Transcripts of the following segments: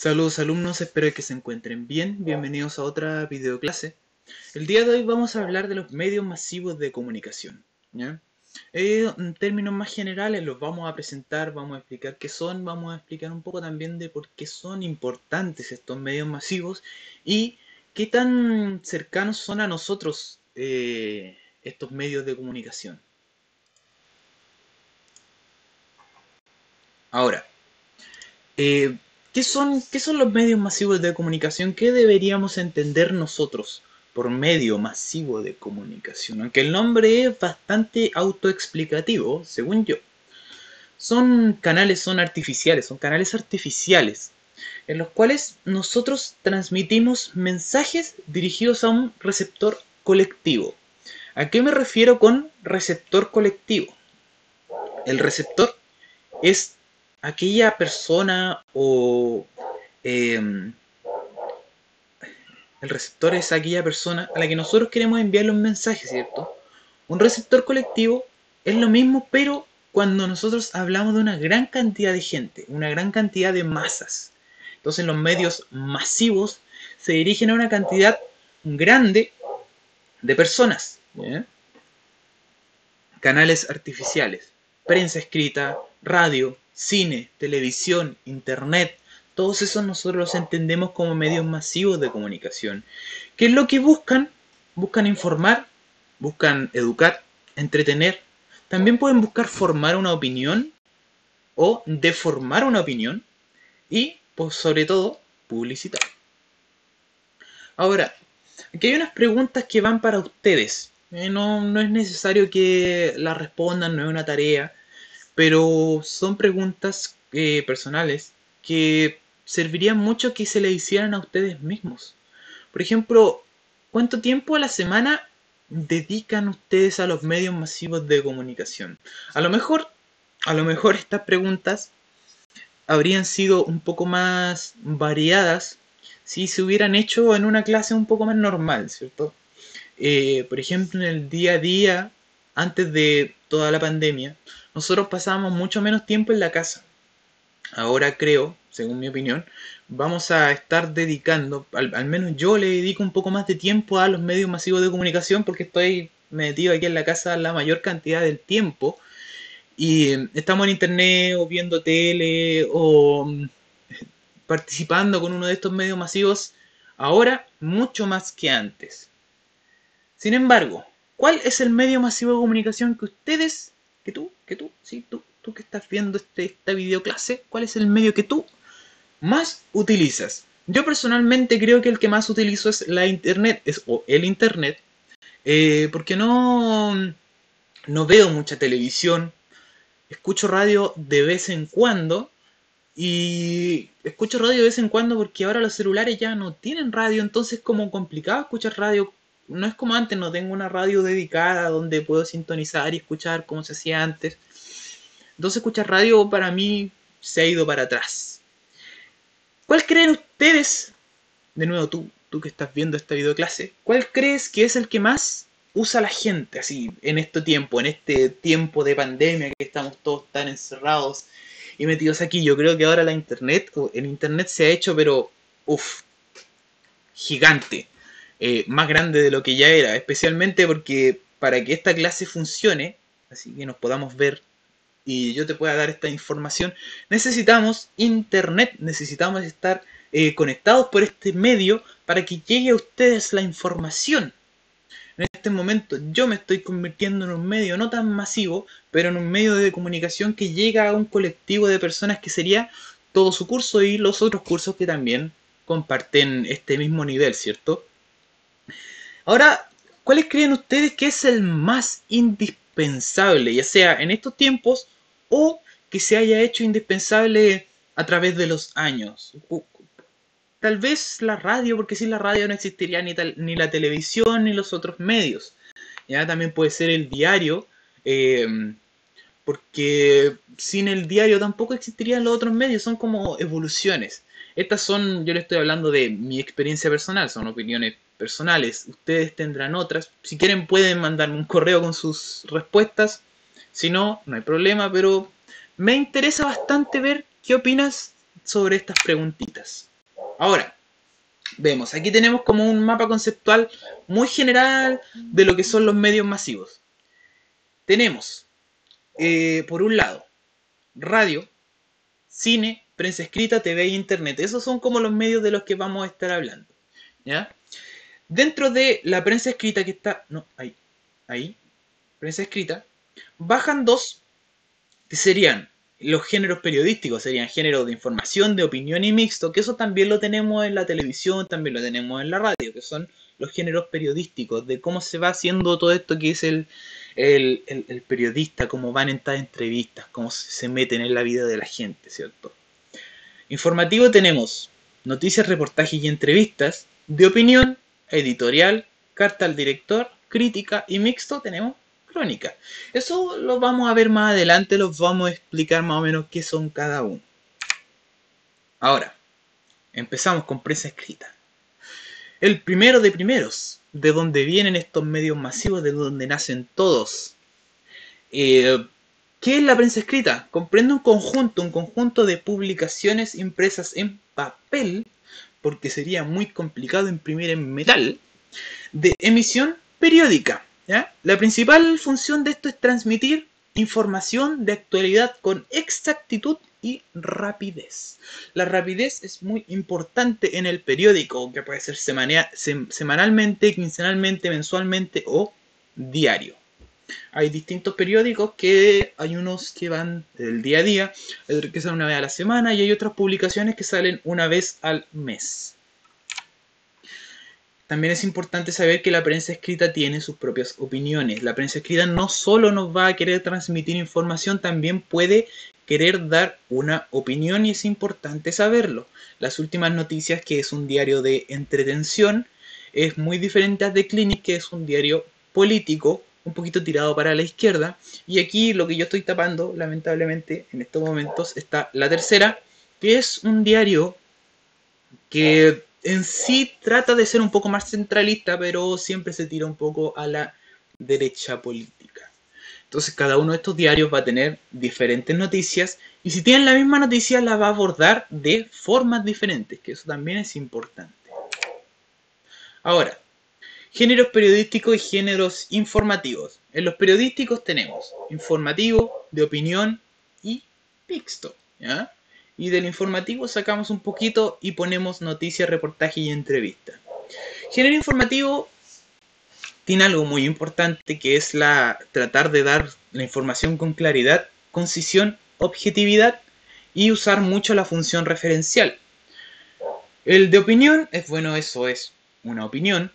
Saludos alumnos, espero que se encuentren bien. Bienvenidos a otra videoclase. El día de hoy vamos a hablar de los medios masivos de comunicación, ¿ya? En términos más generales los vamos a presentar, vamos a explicar qué son, vamos a explicar un poco también de por qué son importantes estos medios masivos y qué tan cercanos son a nosotros estos medios de comunicación. Ahora, Eh, ¿qué son los medios masivos de comunicación? ¿Qué deberíamos entender nosotros por medio masivo de comunicación? Aunque el nombre es bastante autoexplicativo, según yo. Son canales artificiales, en los cuales nosotros transmitimos mensajes dirigidos a un receptor colectivo. ¿A qué me refiero con receptor colectivo? El receptor es aquella persona o el receptor es aquella persona a la que nosotros queremos enviarle un mensaje, ¿cierto? Un receptor colectivo es lo mismo, pero cuando nosotros hablamos de una gran cantidad de gente, una gran cantidad de masas. Entonces los medios masivos se dirigen a una cantidad grande de personas. ¿Ya? Canales artificiales, prensa escrita, radio, cine, televisión, internet, todos esos nosotros los entendemos como medios masivos de comunicación. ¿Qué es lo que buscan? Buscan informar, buscan educar, entretener. También pueden buscar formar una opinión o deformar una opinión y, pues, sobre todo, publicitar. Ahora, aquí hay unas preguntas que van para ustedes. No es necesario que las respondan, no es una tarea, pero son preguntas personales que servirían mucho que se le hicieran a ustedes mismos. Por ejemplo, ¿cuánto tiempo a la semana dedican ustedes a los medios masivos de comunicación? A lo mejor, a lo mejor estas preguntas habrían sido un poco más variadas si se hubieran hecho en una clase un poco más normal, ¿cierto? Por ejemplo, en el día a día, antes de toda la pandemia, nosotros pasábamos mucho menos tiempo en la casa. Ahora creo, según mi opinión, vamos a estar dedicando, al menos yo le dedico un poco más de tiempo a los medios masivos de comunicación porque estoy metido aquí en la casa la mayor cantidad del tiempo y estamos en internet o viendo tele o participando con uno de estos medios masivos ahora mucho más que antes. Sin embargo, ¿cuál es el medio masivo de comunicación que ustedes, tú que estás viendo esta videoclase, cuál es el medio que tú más utilizas? Yo personalmente creo que el que más utilizo es la internet, o el internet, porque no veo mucha televisión, escucho radio de vez en cuando, y escucho radio de vez en cuando porque ahora los celulares ya no tienen radio, entonces es como complicado escuchar radio. No es como antes, no tengo una radio dedicada donde puedo sintonizar y escuchar como se hacía antes. Entonces escuchar radio para mí se ha ido para atrás. ¿Cuál creen ustedes, de nuevo tú que estás viendo esta videoclase, cuál crees que es el que más usa la gente así en este tiempo de pandemia que estamos todos tan encerrados y metidos aquí? Yo creo que ahora el internet se ha hecho, pero uff, gigante, más grande de lo que ya era, especialmente porque para que esta clase funcione, así que nos podamos ver y yo te pueda dar esta información, necesitamos internet, necesitamos estar conectados por este medio para que llegue a ustedes la información. En este momento yo me estoy convirtiendo en un medio no tan masivo, pero en un medio de comunicación que llega a un colectivo de personas que sería todo su curso y los otros cursos que también comparten este mismo nivel, ¿cierto? Ahora, ¿cuáles creen ustedes que es el más indispensable, ya sea en estos tiempos o que se haya hecho indispensable a través de los años? Tal vez la radio, porque sin la radio no existiría ni la televisión ni los otros medios. Ya también puede ser el diario, eh, porque sin el diario tampoco existirían los otros medios, son como evoluciones. Estas son, yo le estoy hablando de mi experiencia personal, son opiniones personales. Ustedes tendrán otras. Si quieren pueden mandarme un correo con sus respuestas. Si no, no hay problema, pero me interesa bastante ver qué opinas sobre estas preguntitas. Ahora, vemos, aquí tenemos como un mapa conceptual muy general de lo que son los medios masivos. Tenemos, por un lado, radio, cine, prensa escrita, TV e internet. Esos son como los medios de los que vamos a estar hablando. ¿Ya? Dentro de la prensa escrita que está... No, ahí. Prensa escrita. Bajan dos que serían los géneros periodísticos, serían géneros de información, de opinión y mixto, que eso también lo tenemos en la televisión, también lo tenemos en la radio, que son los géneros periodísticos, de cómo se va haciendo todo esto que es el periodista, cómo van en estas entrevistas, cómo se meten en la vida de la gente, ¿cierto? Informativo tenemos noticias, reportajes y entrevistas, de opinión, editorial, carta al director, crítica y mixto tenemos crónica. Eso lo vamos a ver más adelante, los vamos a explicar más o menos qué son cada uno. Ahora, empezamos con prensa escrita. El primero de primeros, de donde vienen estos medios masivos, de donde nacen todos. ¿Qué es la prensa escrita? Comprende un conjunto de publicaciones impresas en papel, porque sería muy complicado imprimir en metal, de emisión periódica. ¿Ya? La principal función de esto es transmitir información de actualidad con exactitud y rapidez. La rapidez es muy importante en el periódico, que puede ser semanalmente, quincenalmente, mensualmente o diario. Hay distintos periódicos que hay unos que van el día a día, otros que salen una vez a la semana y hay otras publicaciones que salen una vez al mes. También es importante saber que la prensa escrita tiene sus propias opiniones. La prensa escrita no solo nos va a querer transmitir información, también puede querer dar una opinión y es importante saberlo. Las últimas noticias, que es un diario de entretención, es muy diferente a The Clinic, que es un diario político, un poquito tirado para la izquierda. Y aquí lo que yo estoy tapando, lamentablemente, en estos momentos, está La Tercera, que es un diario que en sí trata de ser un poco más centralista, pero siempre se tira un poco a la derecha política. Entonces cada uno de estos diarios va a tener diferentes noticias y si tienen la misma noticia la va a abordar de formas diferentes, que eso también es importante. Ahora, géneros periodísticos y géneros informativos. En los periodísticos tenemos informativo, de opinión y mixto, ¿ya? Y del informativo sacamos un poquito y ponemos noticias, reportaje y entrevista. Género informativo tiene algo muy importante que es tratar de dar la información con claridad, concisión, objetividad y usar mucho la función referencial. El de opinión es bueno, eso es una opinión.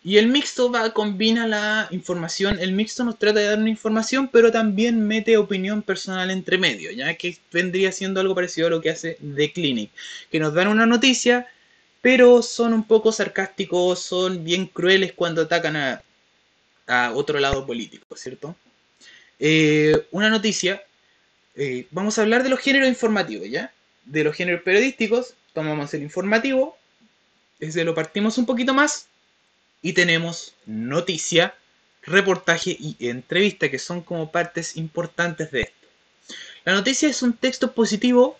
Y el mixto combina la información. El mixto nos trata de dar una información, pero también mete opinión personal entre medio, ya que vendría siendo algo parecido a lo que hace The Clinic, que nos dan una noticia, pero son un poco sarcásticos, son bien crueles cuando atacan a otro lado político, ¿cierto? Una noticia, vamos a hablar de los géneros informativos, ¿ya? De los géneros periodísticos, tomamos el informativo, desde lo partimos un poquito más y tenemos noticia, reportaje y entrevista, que son como partes importantes de esto. La noticia es un texto positivo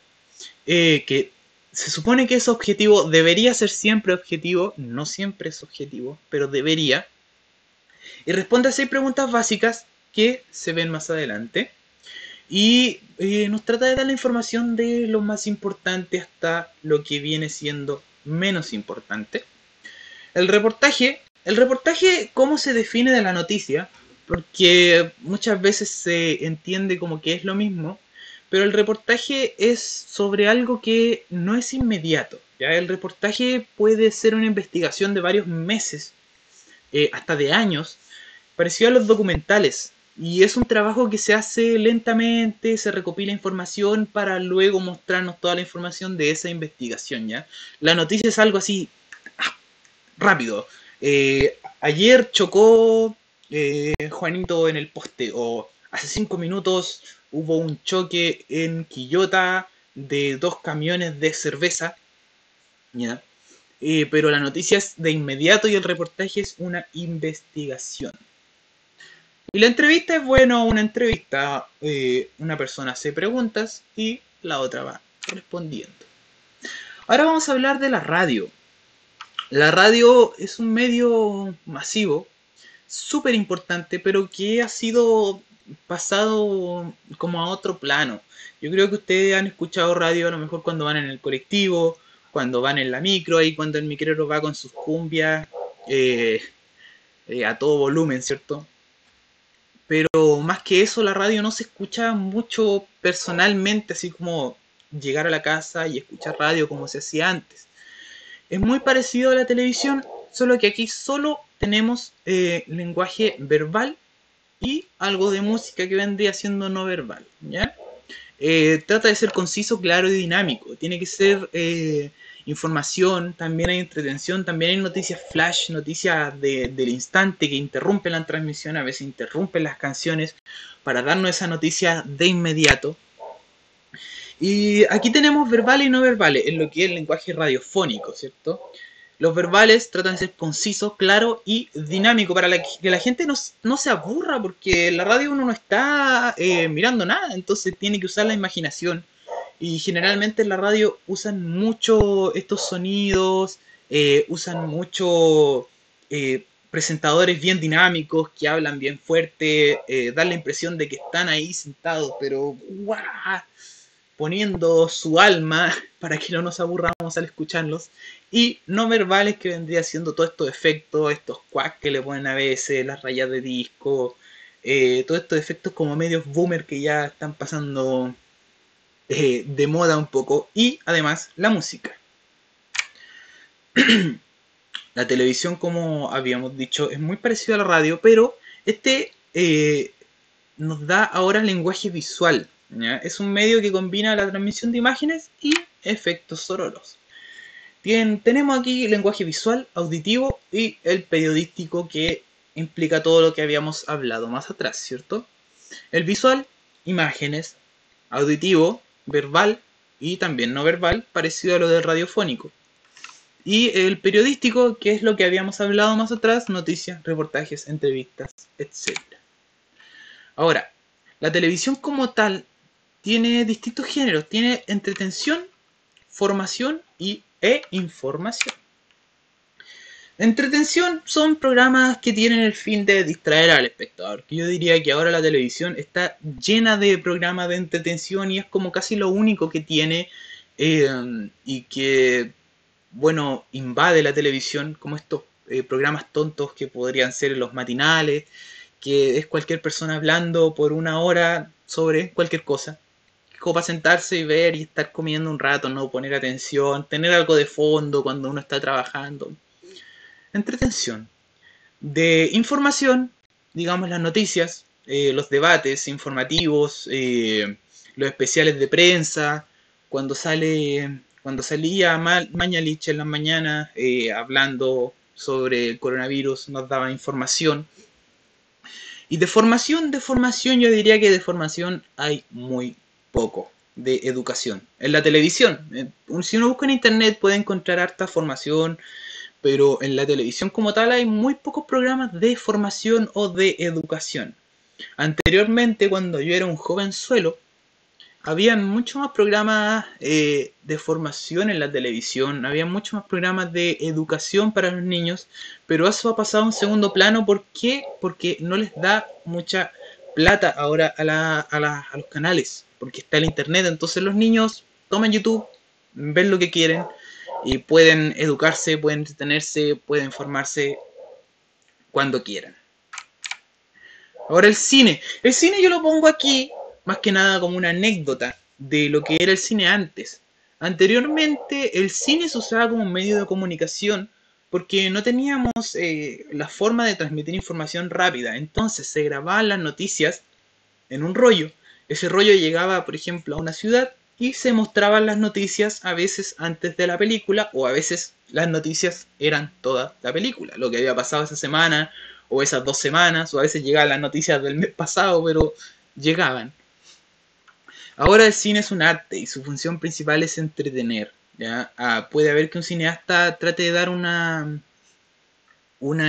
que se supone que es objetivo, debería ser siempre objetivo, no siempre es objetivo, pero debería. Y responde a 6 preguntas básicas que se ven más adelante. Y nos trata de dar la información de lo más importante hasta lo que viene siendo menos importante. El reportaje, ¿cómo se define de la noticia? Porque muchas veces se entiende como que es lo mismo, pero el reportaje es sobre algo que no es inmediato. ¿Ya? El reportaje puede ser una investigación de varios meses, hasta de años, parecido a los documentales. Y es un trabajo que se hace lentamente, se recopila información para luego mostrarnos toda la información de esa investigación, ¿ya? La noticia es algo así rápido. Ayer chocó Juanito en el poste, o hace 5 minutos hubo un choque en Quillota de 2 camiones de cerveza, ¿ya? Pero la noticia es de inmediato y el reportaje es una investigación. Y la entrevista es, bueno, una entrevista, una persona hace preguntas y la otra va respondiendo. Ahora vamos a hablar de la radio. La radio es un medio masivo, súper importante, pero que ha sido pasado como a otro plano. Yo creo que ustedes han escuchado radio a lo mejor cuando van en el colectivo, cuando van en la micro, ahí cuando el micrero va con sus cumbias eh, a todo volumen, ¿cierto? Pero más que eso, la radio no se escucha mucho personalmente, así como llegar a la casa y escuchar radio como se hacía antes. Es muy parecido a la televisión, solo que aquí solo tenemos lenguaje verbal y algo de música que vendría siendo no verbal, ¿ya? Trata de ser conciso, claro y dinámico. Tiene que ser información, también hay entretención, también hay noticias flash, noticias del instante que interrumpen la transmisión, a veces interrumpen las canciones para darnos esa noticia de inmediato. Y aquí tenemos verbales y no verbales, en lo que es el lenguaje radiofónico, ¿cierto? Los verbales tratan de ser concisos, claro y dinámico para que la gente no se aburra, porque en la radio uno no está mirando nada, entonces tiene que usar la imaginación. Y generalmente en la radio usan mucho estos sonidos, usan mucho presentadores bien dinámicos que hablan bien fuerte, dan la impresión de que están ahí sentados, pero ¡guau! Poniendo su alma para que no nos aburramos al escucharlos, y no verbales que vendría siendo todos estos efectos, estos quacks que le ponen a veces, las rayas de disco, todos estos efectos como medios boomer que ya están pasando de moda un poco, y además la música. La televisión, como habíamos dicho, es muy parecido a la radio, pero nos da ahora lenguaje visual, ¿ya? Es un medio que combina la transmisión de imágenes y efectos sonoros. Bien, tenemos aquí lenguaje visual, auditivo y el periodístico, que implica todo lo que habíamos hablado más atrás, ¿cierto? El visual, imágenes; auditivo, verbal y también no verbal, parecido a lo del radiofónico. Y el periodístico, que es lo que habíamos hablado más atrás, noticias, reportajes, entrevistas, etc. Ahora, la televisión como tal tiene distintos géneros, tiene entretención, formación e información. Entretención son programas que tienen el fin de distraer al espectador. Yo diría que ahora la televisión está llena de programas de entretención y es como casi lo único que tiene, y que, bueno, invade la televisión, como estos programas tontos que podrían ser los matinales, que es cualquier persona hablando por una hora sobre cualquier cosa, como para sentarse y ver y estar comiendo un rato, no poner atención, tener algo de fondo cuando uno está trabajando. Entretención. De información, digamos las noticias, los debates informativos, los especiales de prensa, cuando salía Mañalich en las mañanas hablando sobre el coronavirus, nos daba información. Y de formación yo diría que de formación hay muy poco de educación. En la televisión, si uno busca en internet puede encontrar harta formación, pero en la televisión como tal hay muy pocos programas de formación o de educación. Anteriormente, cuando yo era un jovenzuelo, había muchos más programas de formación en la televisión, había muchos más programas de educación para los niños, pero eso ha pasado a un segundo plano. ¿Por qué? Porque no les da mucha plata ahora a los canales, porque está el internet, entonces los niños toman YouTube, ven lo que quieren y pueden educarse, pueden entretenerse, pueden informarse cuando quieran. Ahora el cine. El cine yo lo pongo aquí más que nada como una anécdota de lo que era el cine antes. Anteriormente el cine se usaba como un medio de comunicación porque no teníamos la forma de transmitir información rápida. Entonces se grababan las noticias en un rollo. Ese rollo llegaba, por ejemplo, a una ciudad y se mostraban las noticias a veces antes de la película, o a veces las noticias eran toda la película, lo que había pasado esa semana o esas 2 semanas, o a veces llegaban las noticias del mes pasado, pero llegaban. Ahora el cine es un arte y su función principal es entretener, ¿ya? Puede haber que un cineasta trate de dar una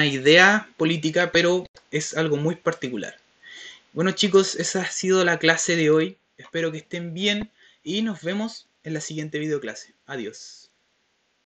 idea política, pero es algo muy particular. Bueno chicos, esa ha sido la clase de hoy. Espero que estén bien y nos vemos en la siguiente videoclase. Adiós.